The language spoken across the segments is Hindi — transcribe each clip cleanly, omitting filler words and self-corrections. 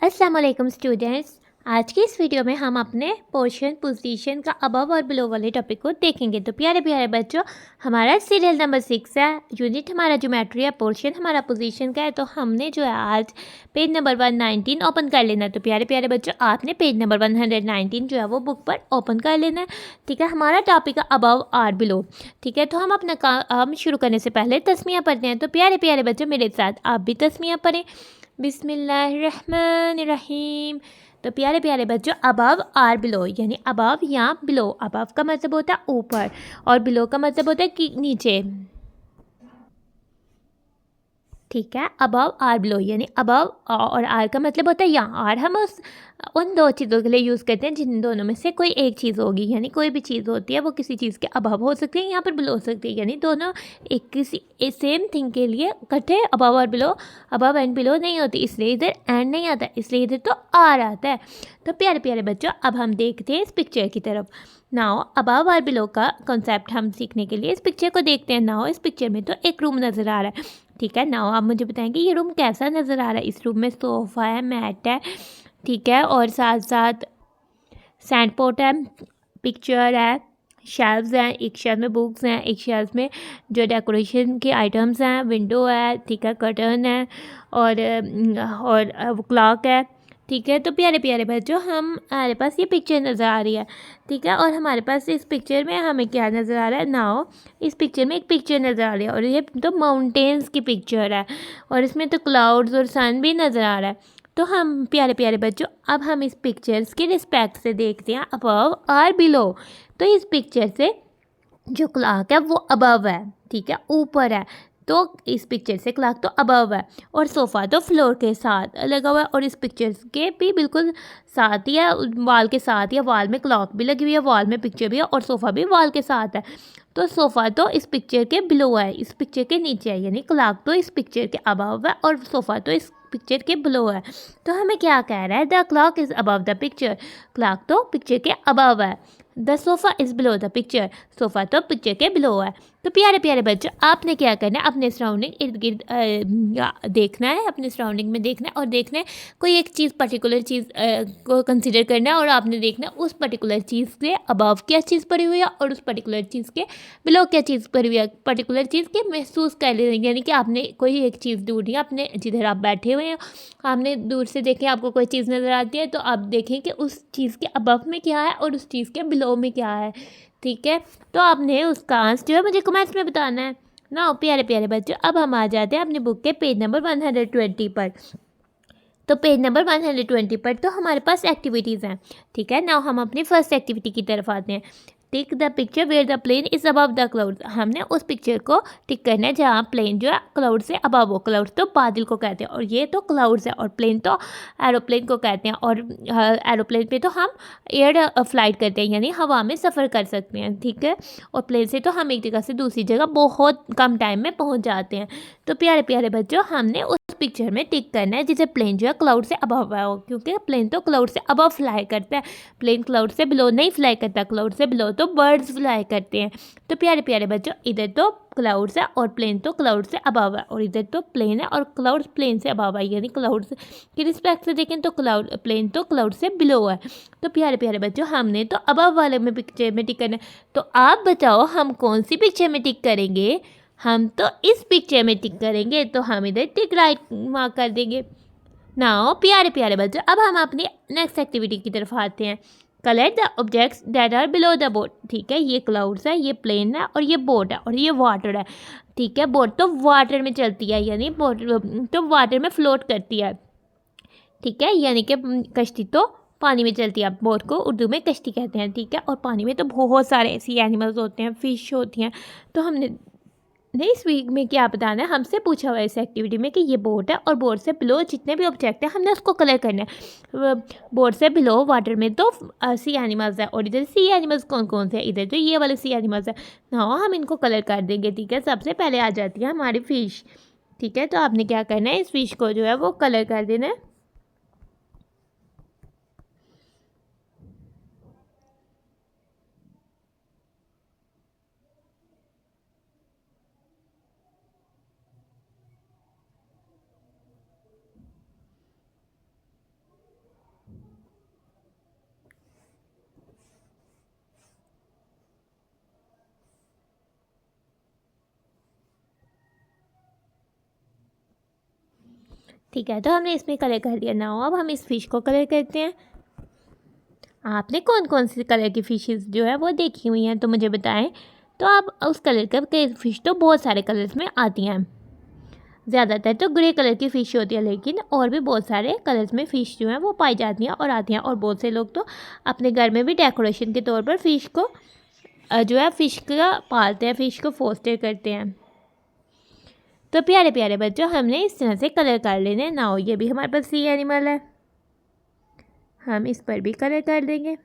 अस्सलाम वालेकुम स्टूडेंट्स। आज की इस वीडियो में हम अपने पोर्शन पोजीशन का अबव और बिलो वाले टॉपिक को देखेंगे। तो प्यारे प्यारे बच्चों, हमारा सीरियल नंबर 6 है, यूनिट हमारा ज्योमेट्री है, पोर्शन हमारा पोजीशन का है। तो हमने जो है आज पेज नंबर 119 ओपन कर लेना है। तो प्यारे प्यारे बच्चों, आपने पेज नंबर 119 जो है वो बुक पर ओपन कर लेना है। ठीक है, हमारा टॉपिक है अबव और बिलो। ठीक है, तो हम अपना काम शुरू करने से पहले तस्मीयाँ पढ़ते हैं। तो प्यारे प्यारे बच्चों, मेरे साथ आप भी तस्मीयाँ पढ़ें। बिस्मिल्लाहिर्रहमानिर्रहीम। तो प्यारे प्यारे बच्चों, अबव आर बिलो यानी अबव या बिलो। अबव का मतलब होता है ऊपर और बिलो का मतलब होता है कि नीचे। ठीक है, अबव आर बिलो यानी अबव और आर का मतलब होता है यहाँ। आर हम उन दो चीज़ों के लिए यूज़ करते हैं जिन दोनों में से कोई एक चीज़ होगी, यानी कोई भी चीज़ होती है वो किसी चीज़ के अबव हो सकती है, यहाँ पर बिलो हो सकती है। यानी दोनों एक किसी सेम थिंग के लिए इकट्ठे अबव और बिलो, अबव एंड बिलो नहीं होती, इसलिए इधर एंड नहीं आता, इसलिए इधर तो आर आता है। तो प्यारे प्यारे बच्चों, अब हम देखते हैं इस पिक्चर की तरफ। नाउ अबव और बिलो का कॉन्सेप्ट हम सीखने के लिए इस पिक्चर को देखते हैं। नाउ इस पिक्चर में तो एक रूम नज़र आ रहा है। ठीक है, नाउ आप मुझे बताएंगे ये रूम कैसा नज़र आ रहा है। इस रूम में सोफ़ा है, मैट है, ठीक है, और साथ साथ सैंड पॉट है, पिक्चर है, शेल्व्स हैं, एक शेल्फ में बुक्स हैं, एक शेल्फ में जो डेकोरेशन के आइटम्स हैं, विंडो है, ठीक है, कर्टन है, और क्लॉक है। ठीक है, तो प्यारे प्यारे बच्चों, हमारे पास ये पिक्चर नज़र आ रही है। ठीक है, और हमारे पास इस पिक्चर में हमें क्या नज़र आ रहा है। नाउ इस पिक्चर में एक पिक्चर नज़र आ रही है और ये तो माउंटेन्स की पिक्चर है और इसमें तो क्लाउड्स और सन भी नज़र आ रहा है। तो हम प्यारे प्यारे बच्चों, अब हम इस पिक्चर्स के रिस्पेक्ट से देखते हैं अबव और बिलो। तो इस पिक्चर से जो क्लॉक है वो अबव है, ठीक है, ऊपर है। तो इस पिक्चर से क्लॉक तो अबव है और सोफ़ा तो फ्लोर के साथ लगा हुआ है और इस पिक्चर के भी बिल्कुल साथ ही है, वॉल के साथ ही है। वॉल में क्लॉक भी लगी हुई है, वॉल में पिक्चर भी है और सोफ़ा भी वॉल के साथ है। तो सोफ़ा तो इस पिक्चर के बिलो है, इस पिक्चर के नीचे है, यानी क्लॉक तो इस पिक्चर के अबव है और सोफ़ा तो इस पिक्चर के बिलो है। तो हमें क्या कह रहा है, the clock is above the picture. Clock तो पिक्चर के अबव है। The sofa is below the picture. Sofa तो पिक्चर के बिलो है। तो प्यारे प्यारे बच्चों, आपने क्या करना है, अपने सराउंडिंग इर्द गिर्द देखना है, अपने सराउंडिंग में देखना है और देखना है कोई एक चीज़, पर्टिकुलर चीज़ को कंसिडर करना है और आपने देखना है उस पर्टिकुलर चीज़ से अबव क्या चीज़ पड़ी हुई है और उस पर्टिकुलर चीज़ के बिलो क्या चीज़ पड़ी हुई है। पर्टिकुलर चीज़ के महसूस कर लेना, यानी कि आपने कोई एक चीज़ ढूंढनी है, अपने जिधर आप बैठे हुए हैं आपने दूर से देखें, आपको कोई चीज़ नज़र आती है तो आप देखें कि उस चीज़ के अबव में क्या है और उस चीज़ के बिलो में क्या है। ठीक है, तो आपने उसका आंसर जो है मुझे कमेंट्स में बताना है ना। प्यारे प्यारे बच्चों, अब हम आ जाते हैं अपने बुक के पेज नंबर 120 पर। तो पेज नंबर 120 पर तो हमारे पास एक्टिविटीज़ हैं। ठीक है, नाउ हम अपनी फर्स्ट एक्टिविटी की तरफ आते हैं। Tick the picture where the plane is above the clouds. हमने उस पिक्चर को टिक करना है जहाँ प्लेन जो है क्लाउड से अबव हो। क्लाउड्स तो बादल को कहते हैं और ये तो क्लाउड्स है और प्लेन तो एरोप्लेन को कहते हैं। और एरोप्लेन पे तो हम एयर फ्लाइट करते हैं, यानी हवा में सफ़र कर सकते हैं। ठीक है, और प्लेन से तो हम एक जगह से दूसरी जगह बहुत कम टाइम में पहुँच जाते हैं। तो प्यारे प्यारे बच्चों, हमने उस पिक्चर में टिक करना है जिसे प्लेन जो है क्लाउड से अबव है, क्योंकि प्लेन तो क्लाउड से अबव फ्लाई करता है, प्लेन क्लाउड से बिलो नहीं फ्लाई करता। क्लाउड से बिलो तो बर्ड्स फ्लाई करते हैं। तो प्यारे प्यारे बच्चों, इधर तो क्लाउड्स है और प्लेन तो क्लाउड से अबव है और इधर तो प्लेन है और क्लाउड प्लेन से अबव है, यानी क्लाउड की रिस्पेक्ट से देखें तो क्लाउड प्लेन तो क्लाउड से बिलो है। तो प्यारे प्यारे बच्चों, हमने तो अबव वाले में पिक्चर में टिक करना है। तो आप बताओ हम कौन सी पिक्चर में टिक करेंगे। हम तो इस पिक्चर में टिक करेंगे, तो हम इधर टिक राइट मार्क कर देंगे। नाउ प्यारे प्यारे बच्चों, अब हम अपनी नेक्स्ट एक्टिविटी की तरफ आते हैं। Collect the objects that are below the boat. ठीक है, ये क्लाउड्स है, ये प्लेन है और ये बोट है और ये वाटर है। ठीक है, बोट तो वाटर में चलती है, यानी बोट तो वाटर में फ्लोट करती है। ठीक है, यानी कि कश्ती तो पानी में चलती है, बोट को उर्दू में कश्ती कहते हैं। ठीक है, और पानी में तो बहुत सारे ऐसी एनिमल्स होते हैं, फिश होती हैं। तो हमने नहीं, इस वीक में क्या बताना है, हमसे पूछा हुआ है इस एक्टिविटी में कि ये बोट है और बोट से बिलो जितने भी ऑब्जेक्ट हैं हमने उसको कलर करना है। बोट से बिलो वाटर में तो सी एनिमल्स है और इधर सी एनिमल्स कौन कौन से हैं, इधर तो ये वाले सी एनिमल्स है ना, हम इनको कलर कर देंगे। ठीक है, सबसे पहले आ जाती है हमारी फ़िश। ठीक है, तो आपने क्या करना है, इस फिश को जो है वो कलर कर देना है। ठीक है, तो हमने इसमें कलर कर लिया। नाउ अब हम इस फिश को कलर करते हैं। आपने कौन कौन सी कलर की फिशेस जो है वो देखी हुई हैं तो मुझे बताएं। तो आप उस कलर के फ़िश तो बहुत सारे कलर्स में आती हैं। ज़्यादातर तो ग्रे कलर की फ़िश होती है, लेकिन और भी बहुत सारे कलर्स में फ़िश जो हैं वो पाई जाती हैं और आती हैं। और बहुत से लोग तो अपने घर में भी डेकोरेशन के तौर पर फ़िश को जो है फ़िश का पालते हैं, फ़िश को फोस्टर करते हैं। तो प्यारे प्यारे बच्चों, हमने इस तरह से कलर कर लेने हैं। नाउ ये भी हमारे पास सी एनिमल है, हम इस पर भी कलर कर देंगे।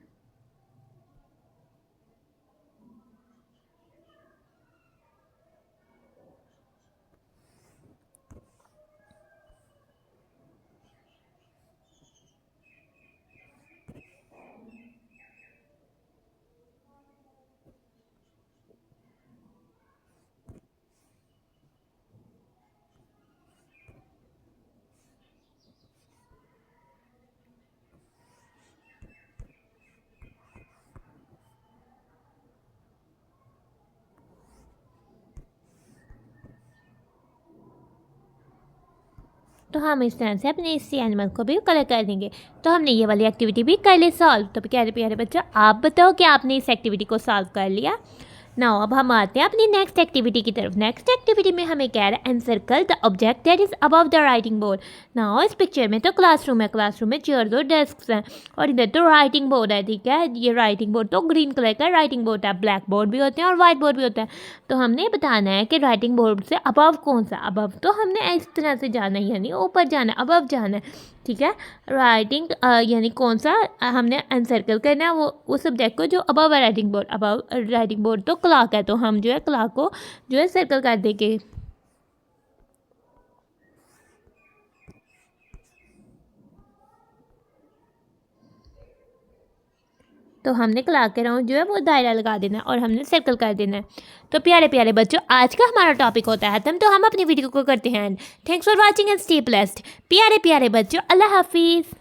तो हम इस तरह से अपने इस एनिमल को भी कलर कर देंगे। तो हमने ये वाली एक्टिविटी भी कर ली सॉल्व। तो प्यारे प्यारे बच्चों, आप बताओ कि आपने इस एक्टिविटी को सॉल्व कर लिया। नाउ अब हम आते हैं अपनी नेक्स्ट एक्टिविटी की तरफ। नेक्स्ट एक्टिविटी में हमें कह रहा है encircle the object that is above the writing board. Now इस पिक्चर में तो क्लासरूम है, क्लासरूम में चेयर्स और डेस्क हैं और इधर तो राइटिंग बोर्ड है। ठीक है, ये राइटिंग बोर्ड तो ग्रीन कलर का राइटिंग बोर्ड है। ब्लैक बोर्ड भी होते हैं और वाइट बोर्ड भी होता है। तो हमने बताना है कि राइटिंग बोर्ड से अबव कौन सा। अबव तो हमने इस तरह से जाना है, यानी ऊपर जाना है, अबव जाना है। ठीक है, राइटिंग यानी कौन सा हमने एनसर्कल करना है, वो सब्जेक्ट को जो अबव है writing board. Above writing board तो क्लॉक है, तो हम जो है क्लॉक को जो है सर्कल कर देंगे। तो हमने क्लॉक के राउंड जो है वो दायरा लगा देना है और हमने सर्कल कर देना है। तो प्यारे प्यारे बच्चों, आज का हमारा टॉपिक होता है खत्म। तो हम अपनी वीडियो को करते हैं। Thanks for watching and stay blessed. प्यारे प्यारे बच्चों, अल्लाह हाफिज़।